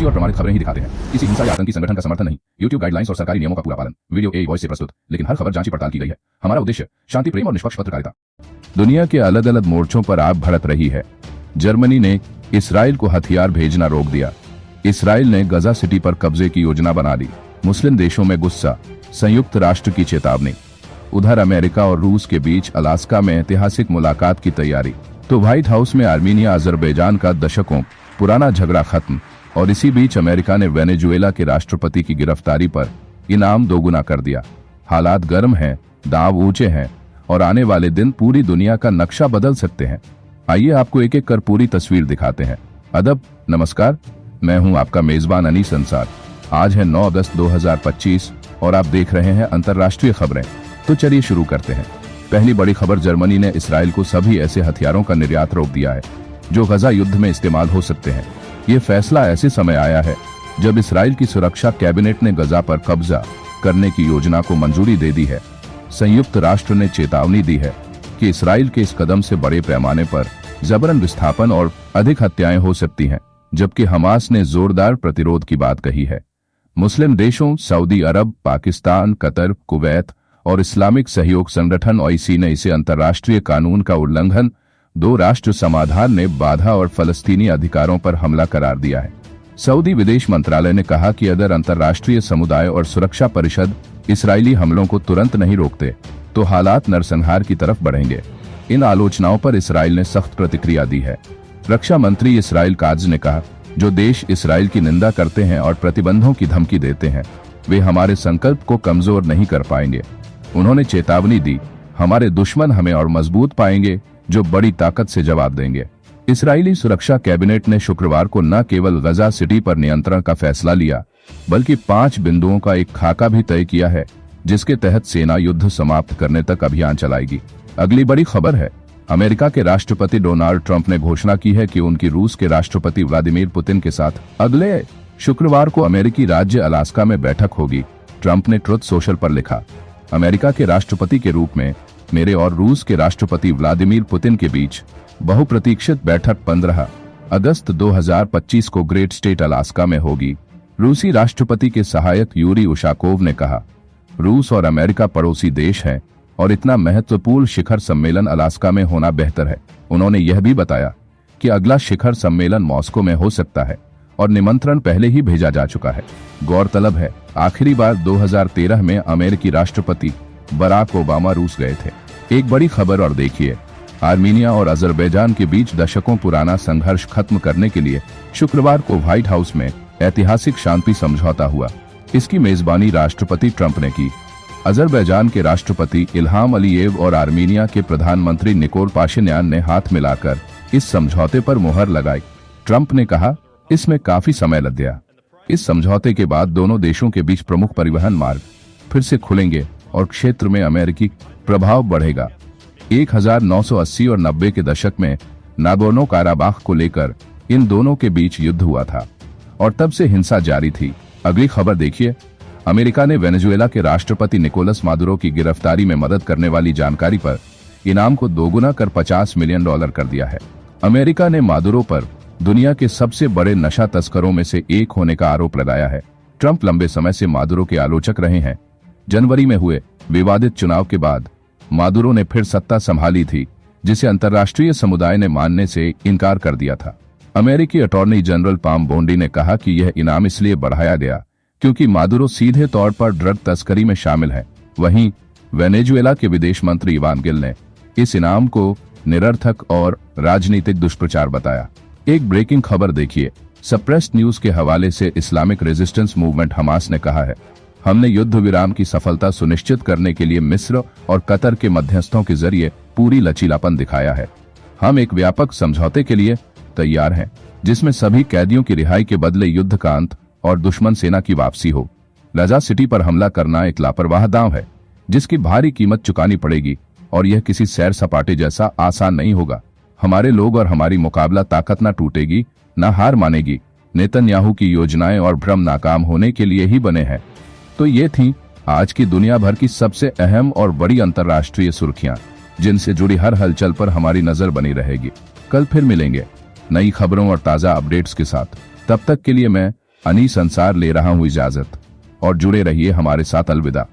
सच्ची और प्रमाणित खबरें ही दिखाते हैं, किसी हिंसा या आतंकी संगठन का समर्थन नहीं। YouTube गाइडलाइंस और सरकारी नियमों का पूरा पालन। वीडियो AI वॉइस से प्रस्तुत, लेकिन हर खबर जांची पड़ताल की गई है। हमारा उद्देश्य शांति, प्रेम और निष्पक्ष पत्रकारिता। दुनिया के अलग अलग मोर्चों पर आग भड़क रही है। जर्मनी ने इसराइल को हथियार भेजना रोक दिया। इसराइल ने गजा सिटी पर कब्जे की योजना बना ली। मुस्लिम देशों में गुस्सा, संयुक्त राष्ट्र की चेतावनी। उधर अमेरिका और रूस के बीच अलास्का में ऐतिहासिक मुलाकात की तैयारी। तो व्हाइट हाउस में आर्मीनिया अजरबैजान का दशकों पुराना झगड़ा खत्म। और इसी बीच अमेरिका ने वेनेजुएला के राष्ट्रपति की गिरफ्तारी पर इनाम दोगुना कर दिया। हालात गर्म हैं, दांव ऊंचे हैं और आने वाले दिन पूरी दुनिया का नक्शा बदल सकते हैं। आइए आपको एक एक कर पूरी तस्वीर दिखाते हैं। अदब, नमस्कार, मैं हूं आपका मेजबान अनीस अंसार। आज है 9 अगस्त 2025 और आप देख रहे हैं अंतर्राष्ट्रीय खबरें। तो चलिए शुरू करते हैं। पहली बड़ी खबर, जर्मनी ने इसराइल को सभी ऐसे हथियारों का निर्यात रोक दिया है जो गजा युद्ध में इस्तेमाल हो सकते हैं। ये फैसला ऐसे समय आया है जब इसराइल की सुरक्षा कैबिनेट ने गजा पर कब्जा करने की योजना को मंजूरी दे दी है। संयुक्त राष्ट्र ने चेतावनी दी है कि इसराइल के इस कदम से बड़े पैमाने पर जबरन विस्थापन और अधिक हत्याएं हो सकती हैं, जबकि हमास ने जोरदार प्रतिरोध की बात कही है। मुस्लिम देशों सऊदी अरब, पाकिस्तान, कतर, कुवैत और इस्लामिक सहयोग संगठन OIC ने इसे अंतर्राष्ट्रीय कानून का उल्लंघन, दो राष्ट्र समाधान ने बाधा और फलस्तीनी अधिकारों पर हमला करार दिया है। सऊदी विदेश मंत्रालय ने कहा कि अगर अंतर्राष्ट्रीय समुदाय और सुरक्षा परिषद इसराइली हमलों को तुरंत नहीं रोकते तो हालात नरसंहार की तरफ बढ़ेंगे। इन आलोचनाओं पर इसराइल ने सख्त प्रतिक्रिया दी है। रक्षा मंत्री इसराइल काज ने कहा, जो देश इसराइल की निंदा करते हैं और प्रतिबंधों की धमकी देते हैं वे हमारे संकल्प को कमजोर नहीं कर पाएंगे। उन्होंने चेतावनी दी, हमारे दुश्मन हमें और मजबूत पाएंगे जो बड़ी ताकत से जवाब देंगे। इस्राएली सुरक्षा कैबिनेट ने शुक्रवार को न केवल गजा सिटी पर नियंत्रण का फैसला लिया, बल्कि 5 बिंदुओं का एक खाका भी तय किया है, जिसके तहत सेना युद्ध समाप्त करने तक अभियान चलाएगी। अगली बड़ी खबर है, अमेरिका के राष्ट्रपति डोनाल्ड ट्रंप ने घोषणा की है कि उनकी रूस के राष्ट्रपति व्लादिमीर पुतिन के साथ अगले शुक्रवार को अमेरिकी राज्य अलास्का में बैठक होगी। ट्रंप ने ट्रुथ सोशल पर लिखा, अमेरिका के राष्ट्रपति के रूप में मेरे और रूस के राष्ट्रपति व्लादिमीर पुतिन के बीच बहुप्रतीक्षित बैठक 15 अगस्त 2025 को ग्रेट स्टेट अलास्का में होगी। रूसी राष्ट्रपति के सहायक यूरी उशाकोव ने कहा, रूस और अमेरिका पड़ोसी देश हैं और इतना महत्वपूर्ण शिखर सम्मेलन अलास्का में होना बेहतर है। उन्होंने यह भी बताया कि अगला शिखर सम्मेलन मॉस्को में हो सकता है और निमंत्रण पहले ही भेजा जा चुका है। गौरतलब है, आखिरी बार 2013 में अमेरिकी राष्ट्रपति बराक ओबामा रूस गए थे। एक बड़ी खबर और देखिए, आर्मीनिया और अजरबैजान के बीच दशकों पुराना संघर्ष खत्म करने के लिए शुक्रवार को व्हाइट हाउस में ऐतिहासिक शांति समझौता हुआ। इसकी मेजबानी राष्ट्रपति ट्रंप ने की। अजरबैजान के राष्ट्रपति इल्हाम अलीयेव और आर्मीनिया के प्रधानमंत्री निकोल पाशिन्यान ने हाथ मिलाकर इस समझौते पर मुहर लगाई। ट्रंप ने कहा, इसमें काफी समय लग गया। इस समझौते के बाद दोनों देशों के बीच प्रमुख परिवहन मार्ग फिर से खुलेंगे और क्षेत्र में अमेरिकी प्रभाव बढ़ेगा। 1980 और 90 के दशक में नागोर्नो काराबाख को लेकर इन दोनों के बीच युद्ध हुआ था और तब से हिंसा जारी थी। अगली खबर देखिए, अमेरिका ने वेनेजुएला के राष्ट्रपति निकोलस मादुरो की गिरफ्तारी में मदद करने वाली जानकारी पर इनाम को दोगुना कर $50 मिलियन कर दिया है। अमेरिका ने मादुरो पर दुनिया के सबसे बड़े नशा तस्करों में से एक होने का आरोप लगाया है। ट्रंप लंबे समय से मादुरो के आलोचक रहे हैं। जनवरी में हुए विवादित चुनाव के बाद मादुरो ने फिर सत्ता संभाली थी, जिसे अंतर्राष्ट्रीय समुदाय ने मानने से इनकार कर दिया था। अमेरिकी अटॉर्नी जनरल पाम बोंडी ने कहा कि यह इनाम इसलिए बढ़ाया गया क्योंकि मादुरो सीधे तौर पर ड्रग तस्करी में शामिल है। वहीं वेनेजुएला के विदेश मंत्री इवान गिल ने इस इनाम को निरर्थक और राजनीतिक दुष्प्रचार बताया। एक ब्रेकिंग खबर देखिए, सप्रेस्ड न्यूज के हवाले से इस्लामिक रेजिस्टेंस मूवमेंट हमास ने कहा है, हमने युद्ध विराम की सफलता सुनिश्चित करने के लिए मिस्र और कतर के मध्यस्थों के जरिए पूरी लचीलापन दिखाया है। हम एक व्यापक समझौते के लिए तैयार हैं, जिसमें सभी कैदियों की रिहाई के बदले युद्ध का अंत और दुश्मन सेना की वापसी हो। गजा सिटी पर हमला करना एक लापरवाह दांव है, जिसकी भारी कीमत चुकानी पड़ेगी और यह किसी सैर सपाटे जैसा आसान नहीं होगा। हमारे लोग और हमारी मुकाबला ताकत न टूटेगी, न हार मानेगी। नेतन्याहू की योजनाएं और भ्रम नाकाम होने के लिए ही बने हैं। तो ये थी आज की दुनिया भर की सबसे अहम और बड़ी अंतर्राष्ट्रीय सुर्खियां, जिनसे जुड़ी हर हलचल पर हमारी नजर बनी रहेगी। कल फिर मिलेंगे नई खबरों और ताजा अपडेट्स के साथ। तब तक के लिए मैं अनी संसार ले रहा हूं इजाजत और जुड़े रहिए हमारे साथ। अलविदा।